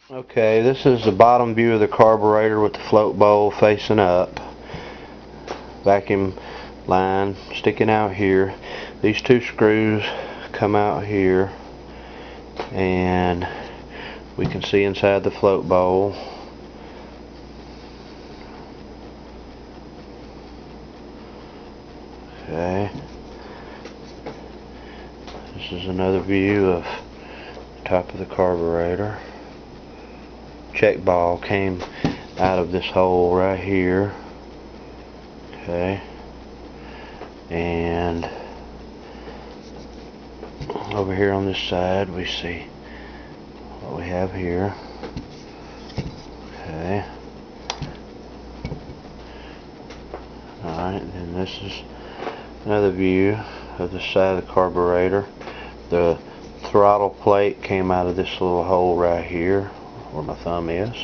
Okay, this is the bottom view of the carburetor with the float bowl facing up. Vacuum line sticking out here. These two screws come out here, and we can see inside the float bowl. Okay. This is another view of the top of the carburetor. Check ball came out of this hole right here. Okay. And over here on this side we see what we have here. Okay. Alright, and this is another view of the side of the carburetor. The throttle plate came out of this little hole right here where my thumb is.